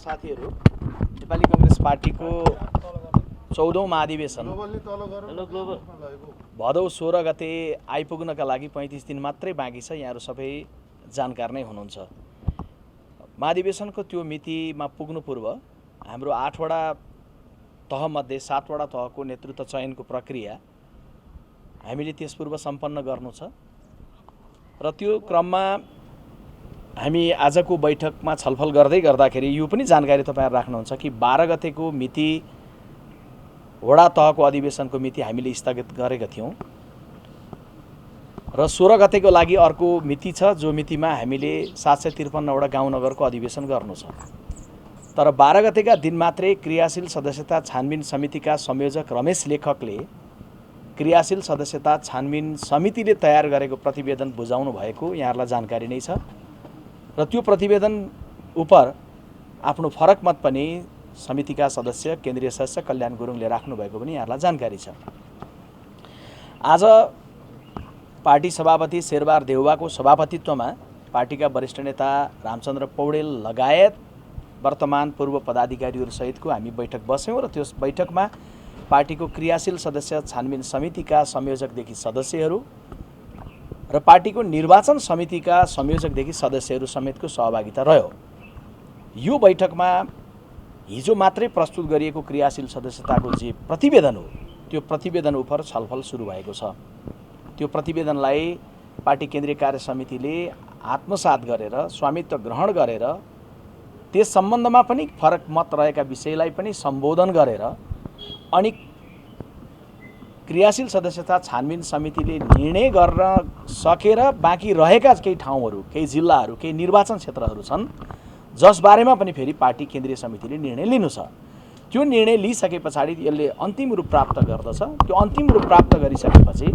साथीहरू, नेपाली कांग्रेस पार्टीको 14औं महाधिवेशन भदौ 16 गते आइपुग्नका लागि 35 दिन मात्रै बाँकी छ। यहाँहरू सबै जानकार नै हुनुहुन्छ। महाधिवेशनको त्यो मितिमा पुग्नु पूर्व हाम्रो 8वटा तहमध्ये 7वटा तहको नेतृत्व चयनको प्रक्रिया हामीले त्यसपूर्व सम्पन्न गर्नु छ र त्यो क्रममा हामी आजको बैठकमा छलफल गर्दै गर्दाखेरि यो पनि जानकारी तपाईहरु राख्नुहुन्छ कि 12 गतेको मिति वडा तहको अधिवेशनको मिति हामीले स्थगित गरेका थियौं र 16 गतेको लागि अर्को मिति छ, जो मितिमा हामीले 753 वटा गाउँ नगरको अधिवेशन गर्नु छ। तर 12 गतेका दिन मात्रै क्रियाशील सदस्यता छानबिन समितिका संयोजक रमेश लेखकले क्रियाशील सदस्यता छानबिन समितिले तयार गरेको प्रतिवेदन बुझाउनु भएको यहाँहरुलाई जानकारी नै छ र त्यो प्रतिवेदन उपर आफ्नो फरक मत पनि समितिका सदस्य केन्द्रीय सदस्य कल्याण गुरुङले राख्नु भएको पनि यहाँहरुलाई जानकारी छ। आज पार्टी सभापति शेरबहादुर देउवाको सभापतित्वमा पार्टीका वरिष्ठ नेता रामचन्द्र पौडेल लगायत वर्तमान पूर्व पदाधिकारीहरू सहितको हामी बैठक बस्यौं र त्यस बैठकमा पार्टीको क्रियाशील सदस्य छानबिन समितिका संयोजकदेखि सदस्यहरू र पार्टीको निर्वाचन समितिका संयोजकदेखि सदस्यहरू समेतको सहभागिता रह्यो। यो बैठकमा हिजो मात्रै प्रस्तुत गरिएको क्रियाशील सदस्यताको जे प्रतिवेदन हो त्यो प्रतिवेदन उपर छलफल सुरु भएको छ। त्यो प्रतिवेदनलाई पार्टी केन्द्रीय कार्य समितिले आत्मसात गरेर स्वामित्व ग्रहण गरेर त्यस सम्बन्धमा पनि फरक मत रहेका विषयलाई पनि सम्बोधन गरेर अनि क्रियाशील सदस्यता छानबिन समितिले निर्णय गर्न सकेर बाँकी रहेका केही ठाउँहरू, केही जिल्लाहरू, केही निर्वाचन क्षेत्रहरू छन् जसबारेमा पनि फेरि पार्टी केन्द्रीय समितिले निर्णय लिनु छ। त्यो निर्णय लिइसके पछाडि यसले अन्तिम रूप प्राप्त गर्दछ। त्यो अन्तिम रूप प्राप्त गरिसकेपछि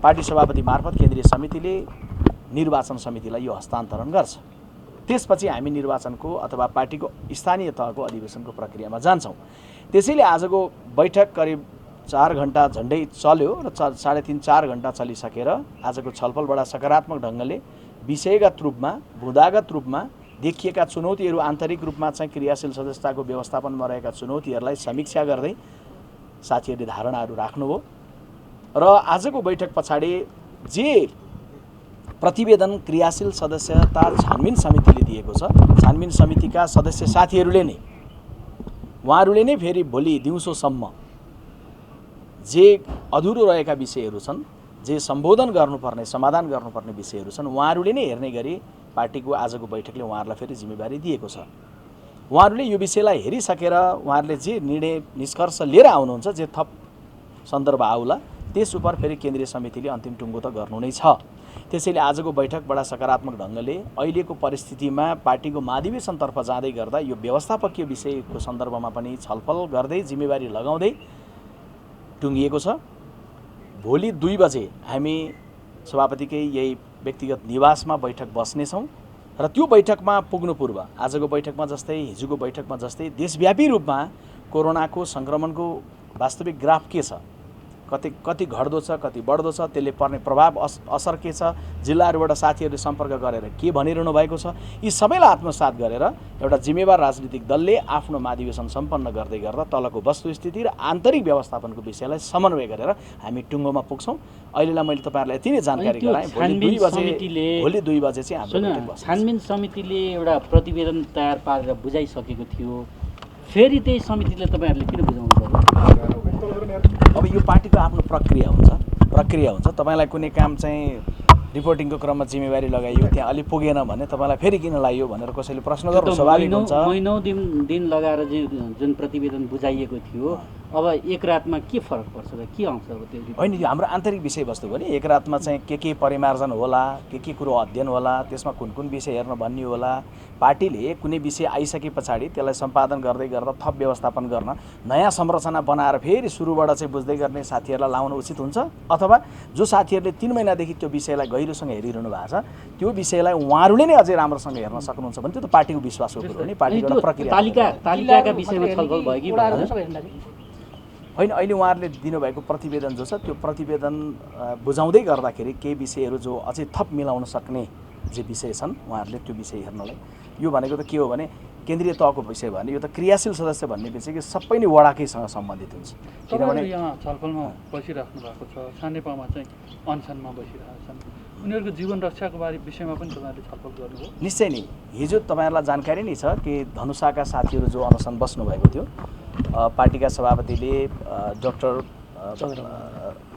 पार्टी सभापति मार्फत केन्द्रीय समितिले निर्वाचन समितिलाई यो हस्तान्तरण गर्छ। त्यसपछि हामी निर्वाचनको अथवा पार्टीको स्थानीय तहको अधिवेशनको प्रक्रियामा जान्छौं। त्यसैले आजको बैठक करिब 4 घण्टा झण्डै चल्यो र 3.5-4 घण्टा चलिसकेर आजको छलफल बडा सकारात्मक ढंगले विषयगत रूपमा बुँदागत रूपमा देखिएका चुनौतीहरू, आन्तरिक रूपमा चाहिँ क्रियाशील सदस्यताको व्यवस्थापनमा रहेका चुनौतीहरूलाई समीक्षा गर्दै साथीहरूले धारणाहरू राख्नुभयो र आजको बैठक पछाडि जे प्रतिवेदन क्रियाशील सदस्यता छानबिन समितिले दिएको छ, छानबिन समितिका सदस्य साथीहरूले नै उहाँहरूले नै फेरि भोलि दिउँसोसम्म जे अधुरो रहेका विषयहरू छन्, जे सम्बोधन गर्नुपर्ने, समाधान गर्नुपर्ने विषयहरू छन्, उहाँहरूले नै हेर्ने गरी पार्टीको आजको बैठकले उहाँहरूलाई फेरि जिम्मेवारी दिएको छ। उहाँहरूले यो विषयलाई हेरिसकेर उहाँहरूले जे निर्णय निष्कर्ष लिएर आउनुहुन्छ, जे थप सन्दर्भ आउला त्यस उपर फेरि केन्द्रीय समितिले अन्तिम टुङ्गो त गर्नु नै छ। त्यसैले आजको बैठक बडा सकारात्मक ढंगले अहिलेको परिस्थितिमा पार्टीको महाधिवेशनतर्फ जाँदै गर्दा यो व्यवस्थापकीय विषयको सन्दर्भमा पनि छलफल गर्दै जिम्मेवारी लगाउँदै टुङ्गिएको छ। भोलि 2 बजे हामी सभापतिकै यही व्यक्तिगत निवासमा बैठक बस्नेछौं र त्यो बैठकमा पुग्नु पूर्व आजको बैठकमा जस्तै हिजोको बैठकमा जस्तै देशव्यापी रूपमा कोरोनाको संक्रमणको वास्तविक ग्राफ के छ, कति घट्दो छ, कति बढ्दो छ, त्यसले पर्ने प्रभाव असर के छ, जिल्लाहरूबाट साथीहरूले सम्पर्क गरेर के भनिरहनु भएको छ, यी सबैलाई आत्मसात गरेर एउटा जिम्मेवार राजनीतिक दलले आफ्नो महाधिवेशन सम्पन्न गर्दै गर्दा तलको वस्तुस्थिति र आन्तरिक व्यवस्थापनको विषयलाई समन्वय गरेर हामी टुङ्गोमा पुग्छौं। अहिलेलाई मैले तपाईहरुलाई यति नै जानकारी गराएँ। भोलि 2 बजे चाहिँ हाम्रो छानबिन समितिले एउटा प्रतिवेदन तयार पारेर बुझाइसकेको थियो, फेरि त्यही समितिले तपाईहरुले किन बुझाउनु पर्यो? अब यो पार्टीको आफ्नो प्रक्रिया हुन्छ। तपाईलाई कुनै काम चाहिँ रिपोर्टिङको क्रममा जिम्मेवारी लगाइयो, त्यहाँ अलि पुगेन भने तपाईलाई फेरि किन लाग्यो भनेर कसैले प्रश्न गर्नु स्वाभाविक हुन्छ। महिनौं दिन लगाएर जुन प्रतिवेदन बुझाइएको थियो, अब एक रातमा के फरक पर्छ र के आउँछ अब त्यो? हैन, यो हाम्रो आन्तरिक विषयवस्तु हो नि। एक रातमा चाहिँ के परिमार्जन होला, के कुरो अध्ययन होला, त्यसमा कुन विषय हेर्न भन्ने होला। पार्टीले कुनै विषय आइसके पछाडि त्यसलाई सम्पादन गर्दै गर्दा थप व्यवस्थापन गर्न नयाँ संरचना बनाएर फेरि सुरुबाट चाहिँ बुझ्दै गर्ने साथीहरूलाई लाउन उचित हुन्छ, अथवा जो साथीहरूले 3 महिनादेखि त्यो विषयलाई गहिरोसँग हेरिरहनु भएको छ त्यो विषयलाई उहाँहरूले नै अझै राम्रोसँग हेर्न सक्नुहुन्छ भने त्यो त पार्टीको विश्वासको कुरो हो नि। पार्टीको एउटा प्रक्रिया तालिकाका विषयमा छलफल भयो कि होइन? अहिले उहाँहरूले दिनुभएको प्रतिवेदन जो छ त्यो प्रतिवेदन बुझाउँदै गर्दाखेरि केही विषयहरू जो अझै थप मिलाउन सक्ने जे विषय छन् उहाँहरूले त्यो विषय हेर्नलाई, यो भनेको त के हो भने केन्द्रीय तहको विषय भने यो त क्रियाशील सदस्य भन्ने बित्तिकै सबै नै वडाकैसँग सम्बन्धित हुन्छ। किनभने यहाँ छलफलमा बसिराख्नु भएको छ, सानेपामा चाहिँ अनसनमा बसिरहेका छन्, उनीहरूको जीवन रक्षाको विषयमा पनि तपाईँहरूले छलफल गर्नुभयो? निश्चय नै। हिजो तपाईँहरूलाई जानकारी नै छ कि धनुषाका साथीहरू जो अनसन बस्नुभएको थियो, पार्टीका सभापतिले डाक्टर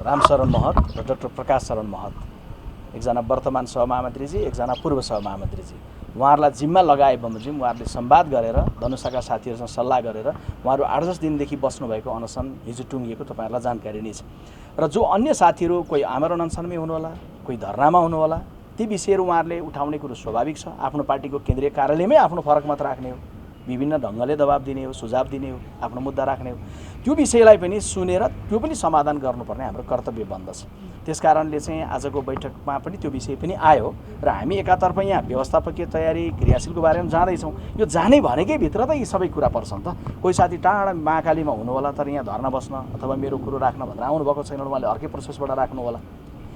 रामशरण महत र डाक्टर प्रकाश शरण महत, एकजना वर्तमान सहमहामन्त्रीजी, एकजना पूर्व सहमहामन्त्रीजी, उहाँहरूलाई जिम्मा लगाए बमोजिम उहाँहरूले संवाद गरेर धनुषाका साथीहरूसँग सल्लाह गरेर उहाँहरू 8-10 दिनदेखि बस्नुभएको अनसन हिजो टुङ्गिएको तपाईँहरूलाई जानकारी नै छ। र जो अन्य साथीहरू कोही आमरण अनसनमै हुनुहोला, कोही धरनामा हुनुहोला, ती विषयहरू उहाँहरूले उठाउने कुरो स्वाभाविक छ। आफ्नो पार्टीको केन्द्रीय कार्यालयमै आफ्नो फरक मत राख्ने हो, विभिन्न ढङ्गले दबाब दिने हो, सुझाव दिने हो, आफ्नो मुद्दा राख्ने हो। त्यो विषयलाई पनि सुनेर त्यो पनि समाधान गर्नुपर्ने हाम्रो कर्तव्य बन्दछ। त्यस कारणले चाहिँ आजको बैठकमा पनि त्यो विषय पनि आयो र हामी एकातर्फ यहाँ व्यवस्थापकीय तयारी क्रियाशीलको बारेमा जाँदैछौँ। यो जाने भनेकै भित्र त यी सबै कुरा पर्छन् त। कोही साथी टाढा महाकालीमा हुनु होला तर यहाँ धर्ना बस्न अथवा मेरो कुरो राख्न भनेर आउनुभएको छैन, उहाँले अर्कै प्रोसेसबाट राख्नु होला।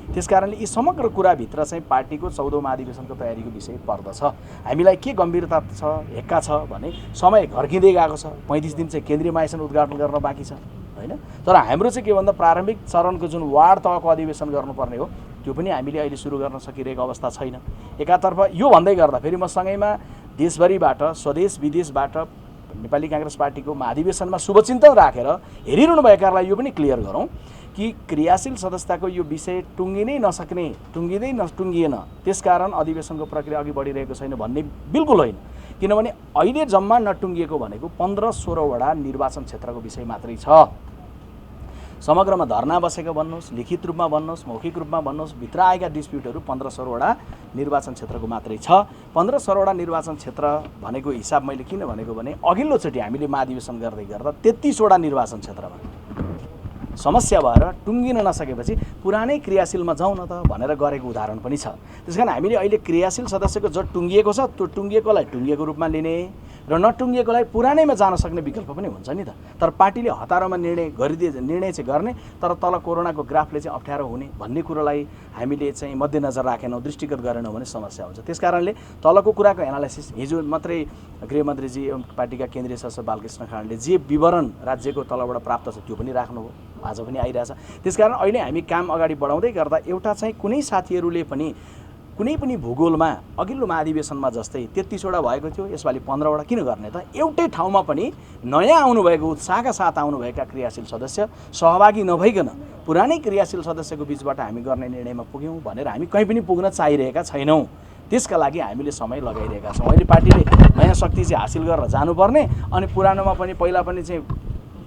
त्यस कारणले यी समग्र कुराभित्र चाहिँ पार्टीको 14औं महाधिवेशनको तयारीको विषय पर्दछ। हामीलाई के गम्भीरता छ, हेक्का छ भने समय घर्किँदै गएको छ। 35 दिन चाहिँ केन्द्रीय महाधिवेशन उद्घाटन गर्न बाँकी छ होइन। तर हाम्रो चाहिँ के भन्दा प्रारम्भिक चरणको जुन वार्ड तहको अधिवेशन गर्नुपर्ने हो त्यो पनि हामीले अहिले सुरु गर्न सकिरहेको अवस्था छैन। एकातर्फ यो भन्दै गर्दा फेरि म सँगैमा देशभरिबाट स्वदेश विदेशबाट नेपाली काङ्ग्रेस पार्टीको महाधिवेशनमा शुभचिन्तन राखेर हेरिरहनु भएकाहरूलाई यो पनि क्लियर गरौँ कि क्रियाशील सदस्यताको यो विषय टुङ्गिनै नसक्ने, टुङ्गिएन, त्यसकारण अधिवेशनको प्रक्रिया अघि बढिरहेको छैन भन्ने बिल्कुल होइन। किनभने अहिले जम्मा नटुङ्गिएको भनेको 15-16 वटा निर्वाचन क्षेत्रको विषय मात्रै छ। समग्रमा धरना बसेको भन्नुहोस्, लिखित रूपमा भन्नुहोस्, मौखिक रूपमा भन्नुहोस्, भित्र आएका डिस्प्युटहरू 15-16 वटा निर्वाचन क्षेत्रको मात्रै छ। 15-16 वटा निर्वाचन क्षेत्र भनेको हिसाब मैले किन भनेको भने अघिल्लोचोटि हामीले महाधिवेशन गर्दै गर्दा 33 वटा निर्वाचन क्षेत्रमा समस्या भएर टुङ्गिन नसकेपछि पुरानै क्रियाशीलमा जाउँ न त भनेर गरेको उदाहरण पनि छ। त्यसकारण हामीले अहिले क्रियाशील सदस्यको जो टुङ्गिएको छ त्यो टुङ्गिएकोलाई टुङ्गिएको रूपमा लिने र नटुङ्गिएकोलाई पुरानैमा जान सक्ने विकल्प पनि हुन्छ नि त। तर पार्टीले हतारोमा निर्णय चाहिँ गर्ने तर तल कोरोनाको ग्राफले चाहिँ अप्ठ्यारो हुने भन्ने कुरोलाई हामीले चाहिँ मध्यनजर राखेनौँ, दृष्टिगत गरेनौँ भने समस्या हुन्छ। त्यस कारणले तलको कुराको एनालाइसिस हिजो मात्रै गृहमन्त्रीजी एवं पार्टीका केन्द्रीय सदस्य बालकृष्ण खाँडले जे विवरण राज्यको तलबाट प्राप्त छ त्यो पनि राख्नुभयो, आज पनि आइरहेछ। त्यसकारण अहिले हामी काम अगाडि बढाउँदै गर्दा एउटा चाहिँ कुनै साथीहरूले पनि कुनै पनि भूगोलमा अघिल्लो महाधिवेशनमा जस्तै 33 वटा भएको थियो, यसपालि 15 वटा किन गर्ने त? एउटै ठाउँमा पनि नयाँ आउनुभएको उत्साहका साथ आउनुभएका क्रियाशील सदस्य सहभागी नभइकन पुरानै क्रियाशील सदस्यको बिचबाट हामी गर्ने निर्णयमा पुग्यौँ भनेर हामी कहीँ पनि पुग्न चाहिरहेका छैनौँ। त्यसका लागि हामीले समय लगाइरहेका छौँ। अहिले पार्टीले नयाँ शक्ति चाहिँ हासिल गरेर जानुपर्ने अनि पुरानोमा पनि पहिला पनि चाहिँ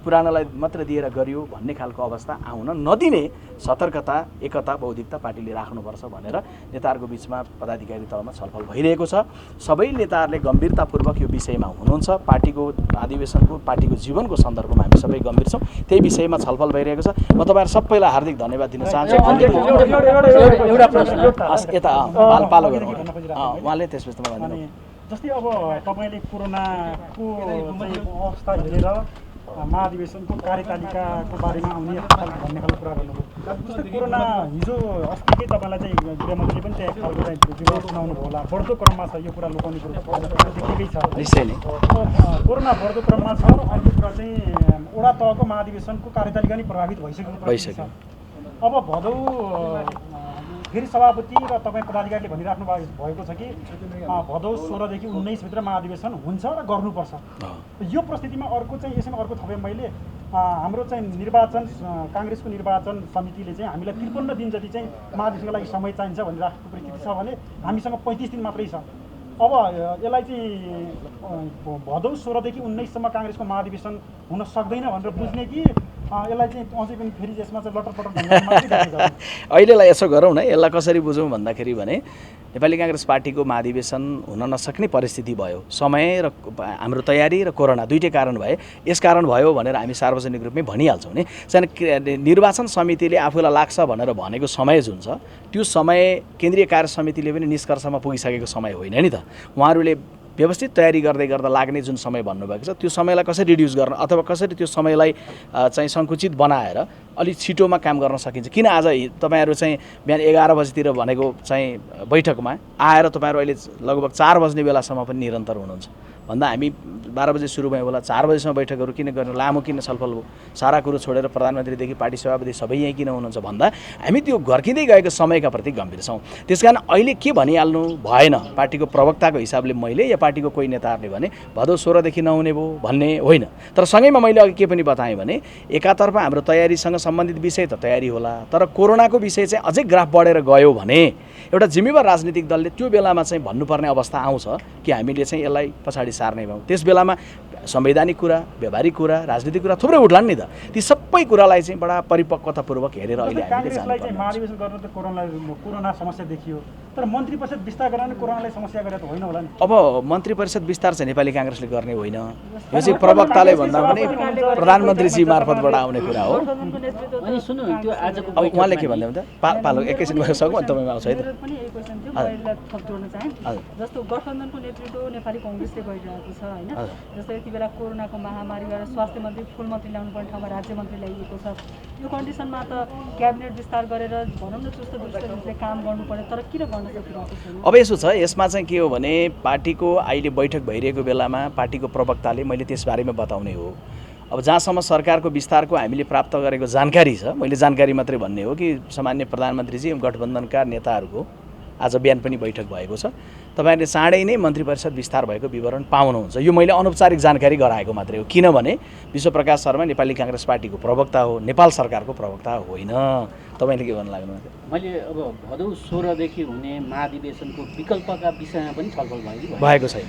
पुरानोलाई मात्र दिएर गरियो भन्ने खालको अवस्था आउन नदिने सतर्कता, एकता, बौद्धिकता पार्टीले राख्नुपर्छ भनेर नेताहरूको बिचमा पदाधिकारी तहमा छलफल भइरहेको छ। सबै नेताहरूले गम्भीरतापूर्वक यो विषयमा हुनुहुन्छ। पार्टीको अधिवेशनको, पार्टीको जीवनको सन्दर्भमा हामी सबै गम्भीर छौँ। त्यही विषयमा छलफल भइरहेको छ। म तपाईँहरू सबैलाई हार्दिक धन्यवाद दिन चाहन्छु। एउटा प्रश्न यता पालो गरौँ उहाँले त्यसपछि तपाईँ भन्नु। जस्तै अब तपाईँले कोरोनाको अवस्था हेरेर महाधिवेशनको कार्यतालिकाको बारेमा आउने भन्ने खालको कुरा गर्नुभयो। जस्तै कोरोना हिजो अस्तिकै तपाईँलाई चाहिँ गृहमन्त्रीले पनि त्यही खालको चाहिँ विवरण सुनाउनु भयो होला। बढ्दो क्रममा छ यो कुरा, लुकाउने कुरो देखिएकै छ। निश्चय नै कोरोना बढ्दो क्रममा छ र अर्को कुरा चाहिँ वडा तहको महाधिवेशनको कार्यतालिका नै प्रभावित भइसक्यो। अब भदौ फेरि सभापति र तपाईँ पदाधिकारीले भनिराख्नु भएको छ कि भदौ 16 देखि 19 भित्र महाधिवेशन हुन्छ र गर्नुपर्छ। यो परिस्थितिमा अर्को चाहिँ यसमा अर्को थपेँ मैले, हाम्रो चाहिँ निर्वाचन काङ्ग्रेसको निर्वाचन समितिले चाहिँ हामीलाई 53 दिन जति चाहिँ महाधिवेशनको लागि समय चाहिन्छ भनेर राखेको परिस्थिति छ भने हामीसँग 35 दिन मात्रै छ। अब यसलाई चाहिँ भदौ 16 देखि 19सम्म काङ्ग्रेसको महाधिवेशन हुन सक्दैन भनेर बुझ्ने कि यसलाई चाहिँ अझै पनि फेरि यसमा चाहिँ लटरपटर अहिलेलाई यसो गरौँ न, यसलाई कसरी बुझौँ भन्दाखेरि भने नेपाली काङ्ग्रेस पार्टीको महाधिवेशन हुन नसक्ने परिस्थिति भयो, समय र हाम्रो तयारी र कोरोना दुईटै कारण भए। यस कारण भयो भनेर हामी सार्वजनिक रूपमै भनिहाल्छौँ नि। चाहिँ निर्वाचन समितिले आफूलाई लाग्छ भनेर भनेको समय जुन छ त्यो समय केन्द्रीय कार्य समितिले पनि निष्कर्षमा पुगिसकेको समय होइन नि त। उहाँहरूले व्यवस्थित तयारी गर्दै गर्दा लाग्ने जुन समय भन्नुभएको छ त्यो समयलाई कसरी रिड्युस गर्न अथवा कसरी त्यो समयलाई चाहिँ सङ्कुचित बनाएर अलिक छिटोमा काम गर्न सकिन्छ। किन आज तपाईँहरू चाहिँ बिहान 11 बजीतिर भनेको चाहिँ बैठकमा आएर तपाईँहरू अहिले लगभग 4 बज्ने बेलासम्म पनि निरन्तर हुनुहुन्छ भन्दा हामी 12 बजे सुरु भयो होला 4 बजेसम्म बैठकहरू किन गर्नु, लामो किन छलफल हो, सारा कुरो छोडेर प्रधानमन्त्रीदेखि पार्टी सभापति सबै यहीँ किन हुनुहुन्छ भन्दा हामी त्यो घर्किँदै गएको समयका प्रति गम्भीर छौँ। त्यसकारण अहिले के भनिहाल्नु भएन, पार्टीको प्रवक्ताको हिसाबले मैले या पार्टीको कोही नेताहरूले भने भदौ 16 देखि नहुने भयो भन्ने होइन। तर सँगैमा मैले अघि के पनि बताएँ भने एकातर्फ हाम्रो तयारीसँग सम्बन्धित विषय त तयारी होला, तर कोरोनाको विषय चाहिँ अझै ग्राफ बढेर गयो भने एउटा जिम्मेवार राजनीतिक दलले त्यो बेलामा चाहिँ भन्नुपर्ने अवस्था आउँछ कि हामीले चाहिँ यसलाई पछाडि सार्ने भयौँ। त्यस बेलामा संवैधानिक कुरा, व्यावहारिक कुरा, राजनीतिक कुरा थुप्रै उठ्लान् नि त। ती सबै कुरालाई चाहिँ बडा परिपक्वतापूर्वक हेरेर अहिले हामीले काङ्ग्रेसलाई चाहिँ जानुपर्ने महाधिवेशन गर्नु त कोरोना समस्या देखियो, तर मन्त्री परिषद विस्तार गर्न कोरोनालाई समस्या गरेर त होइन होला नि। अब मन्त्री परिषद विस्तार चाहिँ नेपाली काङ्ग्रेसले गर्ने होइन, यो चाहिँ प्रवक्ताले भन्दा पनि प्रधानमन्त्रीजी मार्फतबाट आउने कुरा हो। अनि सुन्नु त्यो आजको अब उहाँले के भन्दै हुन्छ पालो एकैछिन भएर सकौँ अनि तपाईँमा आउँछ है त। पनि यही क्वेसन थियो, पहिला थप जोड्न चाहे। जस्तो गठबन्धनको नेतृत्व नेपाली कङ्ग्रेसले गरिरहेको छ होइन, जस्तो यति बेला कोरोनाको महामारी गरेर स्वास्थ्य मन्त्री फुल मन्त्री ल्याउनु पर्ने ठाउँमा राज्य मन्त्री ल्याइएको छ। यो कन्डिसनमा त क्याबिनेट विस्तार गरेर भनौँ न चुस्त दुरुस्तले काम गर्नुपर्ने, तर किन गर्न सकिरहेको छैन? अब यसो छ, यसमा चाहिँ के हो भने पार्टीको अहिले बैठक भइरहेको बेलामा पार्टीको प्रवक्ताले मैले त्यसबारेमा बताउने हो। अब जहाँसम्म सरकारको विस्तारको हामीले प्राप्त गरेको जानकारी छ, मैले जानकारी मात्रै भन्ने हो कि सामान्य प्रधानमन्त्रीजी गठबन्धनका नेताहरूको आज बिहान पनि बैठक भएको छ। तपाईँहरूले चाँडै नै मन्त्री परिषद विस्तार भएको विवरण पाउनुहुन्छ। यो मैले अनौपचारिक जानकारी गराएको मात्रै हो, किनभने विश्वप्रकाश शर्मा नेपाली काङ्ग्रेस पार्टीको प्रवक्ता हो, नेपाल सरकारको प्रवक्ता होइन। तपाईँले के भन्नु लाग्नु? मैले अब भदौ 16 देखि हुने महाधिवेशनको विकल्पका विषयमा पनि छलफल भएको छैन।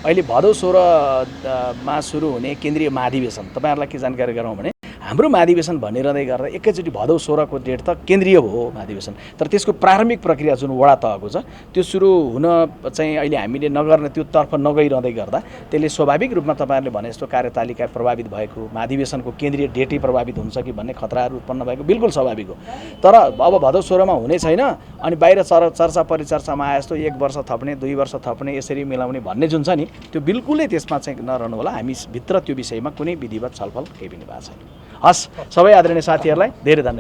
अहिले भदौ 16 मा सुरु हुने केन्द्रीय महाधिवेशन तपाईँहरूलाई के जानकारी गरौँ भने हाम्रो महाधिवेशन भनिरहँदै गर्दा एकैचोटि भदौ 16 को डेट त केन्द्रीय हो महाधिवेशन, तर त्यसको प्रारम्भिक प्रक्रिया जुन वडा तहको छ त्यो सुरु हुन चाहिँ अहिले हामीले नगर्ने त्यो तर्फ नगइरहँदै गर्दा त्यसले स्वाभाविक रूपमा तपाईँहरूले भने जस्तो कार्यतालिका प्रभावित भएको, महाधिवेशनको केन्द्रीय डेटै प्रभावित हुन्छ कि भन्ने खतराहरू उत्पन्न भएको बिल्कुल स्वाभाविक हो। तर अब भदौ 16 मा हुने छैन अनि बाहिर चर्चा परिचर्चामा आए जस्तो 1 वर्ष थप्ने 2 वर्ष थप्ने यसरी मिलाउने भन्ने जुन छ नि त्यो बिल्कुलै त्यसमा चाहिँ नरहनु होला। हामी भित्र त्यो विषयमा कुनै विधिवत छलफल केही पनि भएको छैन। हस्, सबै आदरणीय साथीहरूलाई धेरै धन्यवाद।